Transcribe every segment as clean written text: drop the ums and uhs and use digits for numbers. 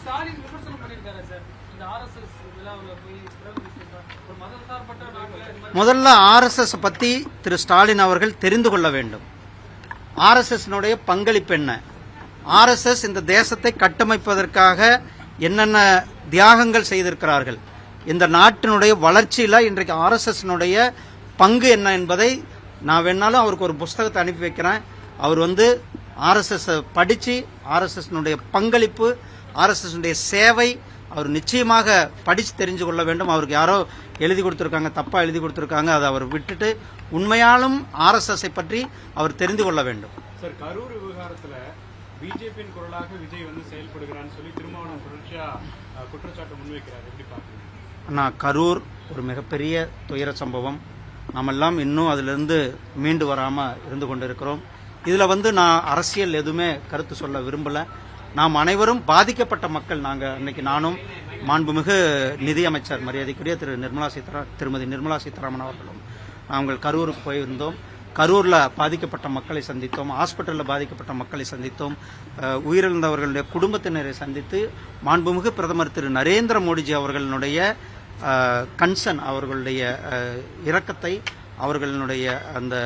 ஸ்டாலின் விமர்சனம் பண்ணிருக்காரு சார். இந்த ஆர்எஸ்எஸ் விழாவுல போய் ஒரு மதசார்பற்ற முதல்ல ஆர்எஸ்எஸ் பத்தி திரு ஸ்டாலின் அவர்கள் தெரிந்து கொள்ள வேண்டும். ஆர்எஸ்எஸ் பங்களிப்பு என்ன, ஆர்எஸ்எஸ் இந்த தேசத்தை கட்டமைப்பதற்காக என்னென்ன தியாகங்கள் செய்திருக்கிறார்கள், இந்த நாட்டினுடைய வளர்ச்சியில் இன்றைக்கு ஆர்எஸ்எஸ் பங்கு என்ன என்பதை நான் வேணாலும் அவருக்கு ஒரு புஸ்தகத்தை அனுப்பி வைக்கிறேன். அவர் ஆர்எஸ்எஸ் படித்து ஆர்எஸ்எஸ் பங்களிப்பு, ஆர்எஸ்எஸ் சேவை அவர் நிச்சயமாக படித்து தெரிஞ்சு கொள்ள வேண்டும். அவருக்கு யாரோ எழுதி கொடுத்துருக்காங்க, தப்பாக எழுதி கொடுத்துருக்காங்க, அதை அவர் விட்டுட்டு உண்மையாலும் ஆர்எஸ்எஸ்ஐ பற்றி அவர் தெரிந்து கொள்ள வேண்டும். சார், கரூர் விவகாரத்தில் பிஜேபியின் குரலாக விஜய் செயல்படுகிறான்னு சொல்லி திருமாவளவன் தொடர்ச்சியா குற்றச்சாட்டு முன்வைக்கிறார், எப்படி பார்க்குறீங்க? ஆனால் கரூர் ஒரு மிகப்பெரிய துயர சம்பவம். நாமெல்லாம் இன்னும் அதிலிருந்து மீண்டு வராமல் இருந்து கொண்டிருக்கிறோம். இதில் நான் அரசியல் எதுவுமே கருத்து சொல்ல விரும்பலை. நாம் அனைவரும் பாதிக்கப்பட்ட மக்கள். நாங்கள் அன்னைக்கு நானும் மாண்புமிகு நிதியமைச்சர் மரியாதைக்குரிய திருமதி நிர்மலா சீதாராமன் அவர்களும் நாங்கள் கரூருக்கு போயிருந்தோம். கரூரில் பாதிக்கப்பட்ட மக்களை சந்தித்தோம், ஹாஸ்பிட்டலில் பாதிக்கப்பட்ட மக்களை சந்தித்தோம், உயிரிழந்தவர்களுடைய குடும்பத்தினரை சந்தித்து மாண்புமிகு பிரதமர் திரு நரேந்திர மோடிஜி அவர்களுடைய கன்சர்ன், அவர்களுடைய இரக்கத்தை, அவர்களுடைய அந்த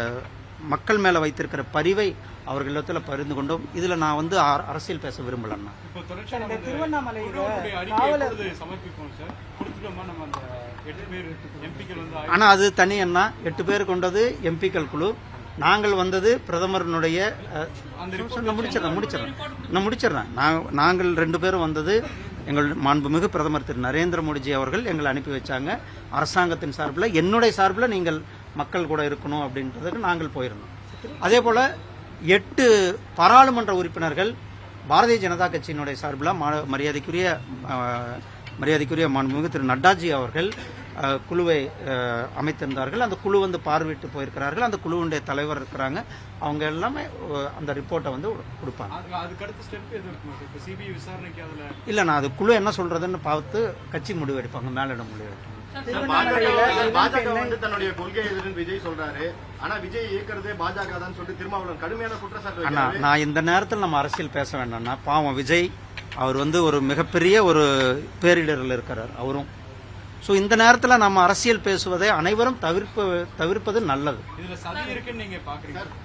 மக்கள் மேலே வைத்திருக்கிற பரிவை அவர்களிடத்தில் பகிர்ந்து கொண்டோம். இதில் நான் அரசியல் பேச விரும்பலன்னா. ஆனால் அது தனி அண்ணா, 8 பேர் கொண்டது எம்பிக்கள் குழு. நாங்கள் வந்தது பிரதமருடைய முடிச்சிடறேன். நாங்கள் 2 பேரும் வந்தது எங்கள் மாண்புமிகு பிரதமர் திரு நரேந்திர மோடிஜி அவர்கள் எங்களை அனுப்பி வச்சாங்க. அரசாங்கத்தின் சார்பில், என்னுடைய சார்பில் நீங்கள் மக்கள் கூட இருக்கணும் அப்படின்றதுக்கு நாங்கள் போயிருந்தோம். அதே போல் 8 பாராளுமன்ற உறுப்பினர்கள் பாரதிய ஜனதா கட்சியினுடைய சார்பில் மரியாதைக்குரிய மாண்புமிகு திரு நட்டாஜி அவர்கள் குழுவை அமைத்திருந்தார்கள். அந்த குழு பார்வையிட்டு போயிருக்கிறார்கள். அந்த குழுவுடைய தலைவர் இருக்கிறாங்க. அவங்க எல்லாமே அந்த ரிப்போர்ட்டை கொடுப்பாங்க. இல்லை, நான் அது குழு என்ன சொல்றதுன்னு பார்த்து கட்சி முடிவு எடுப்பாங்க, மேலிடம் முடிவு எடுப்பாங்க. தன்னுடைய கொள்கை எதிர்ப்பு விஜய் சொல்றாரு. ஆனா விஜய் இயக்குறதே பாஜக தான் சொல்லிட்டு திருமாவளவன் கடுமையான குற்றச்சாட்டு. நான் இந்த நேரத்தில் நம்ம அரசியல் பேச வேண்டாம்னா, பாவம் விஜய் அவர் ஒரு மிகப்பெரிய ஒரு பேரிடரில் இருக்கிறார் அவரும். ஸோ இந்த நேரத்தில் நம்ம அரசியல் பேசுவதை அனைவரும் தவிர்ப்பது நல்லது.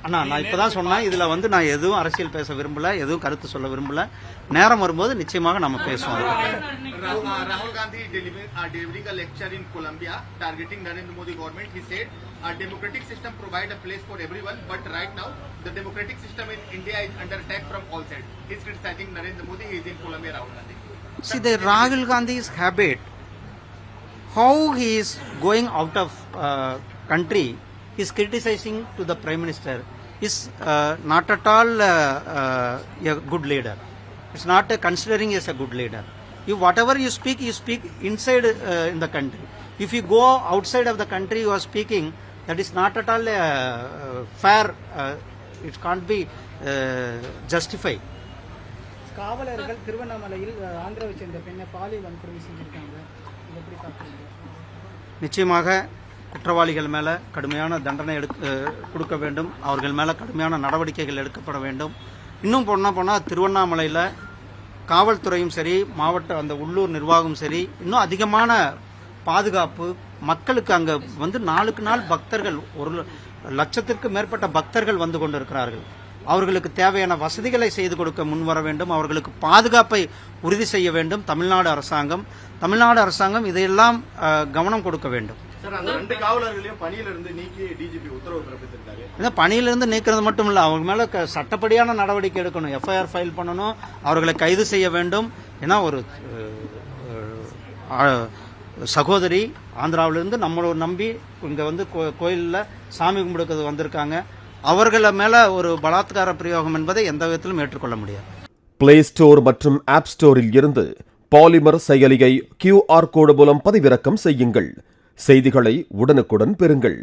அண்ணா, நான் இப்பதான் சொன்னேன், இதுல நான் எதுவும் அரசியல் பேச விரும்பல, எதுவும் கருத்து சொல்ல விரும்பல. நேரம் வரும்போது நிச்சயமாக நம்ம பேசுவோம். ராகுல் Gandhi delivering a lecture in Colombia targeting Narendra Modi government. He said a democratic system provide a place for everyone, but right now the democratic system in India is under attack from all sides. He is criticizing Narendra Modi. He is in Colombia. Rahul Gandhi. See, the Rahul Gandhi's habit, how he is going out of country, is criticizing to the Prime Minister, is not at all a good leader. It's not considering as a good leader. If whatever you speak inside in the country. If you go outside of the country, you are speaking, that is not at all fair. It can't be justified. காவலர்கள் திருவண்ணாமலையில் ஆந்திராவை சேர்ந்த பெண்ணை பாலியல் வன்கொடுமை செஞ்சிருக்காங்க. நிச்சயமாக குற்றவாளிகள் மேலே கடுமையான தண்டனை கொடுக்க வேண்டும். அவர்கள் மேலே கடுமையான நடவடிக்கைகள் எடுக்கப்பட வேண்டும். இன்னும் போனால் திருவண்ணாமலையில் காவல்துறையும் சரி, மாவட்ட அந்த உள்ளூர் நிர்வாகம் சரி, இன்னும் அதிகமான பாதுகாப்பு மக்களுக்கு. அங்கே நாளுக்கு நாள் பக்தர்கள், 1,00,000க்கு மேற்பட்ட பக்தர்கள் வந்து கொண்டிருக்கிறார்கள். அவர்களுக்கு தேவையான வசதிகளை செய்து கொடுக்க முன்வர வேண்டும். அவர்களுக்கு பாதுகாப்பை உறுதி செய்ய வேண்டும். தமிழ்நாடு அரசாங்கம் இதையெல்லாம் கவனம் கொடுக்க வேண்டும். பணியிலிருந்து நீக்கிறது மட்டும் இல்ல, அவங்க மேல சட்டப்படியான நடவடிக்கை எடுக்கணும். எஃப்ஐஆர் ஃபைல் பண்ணணும், அவர்களை கைது செய்ய வேண்டும். ஏன்னா ஒரு சகோதரி ஆந்திராவிலிருந்து நம்மளை நம்பி இங்க கோயிலில் சாமி கும்பிடுக்கிறது வந்திருக்காங்க. அவர்கள மேல ஒரு பலாத்கார பிரயோகம் என்பதை எந்த விதத்திலும் ஏற்றுக்கொள்ள முடியாது. பிளே ஸ்டோர் மற்றும் ஆப் ஸ்டோரில் இருந்து பாலிமர் செயலியை QR கோடு மூலம் பதிவிறக்கம் செய்யுங்கள். செய்திகளை உடனுக்குடன் பெறுங்கள்.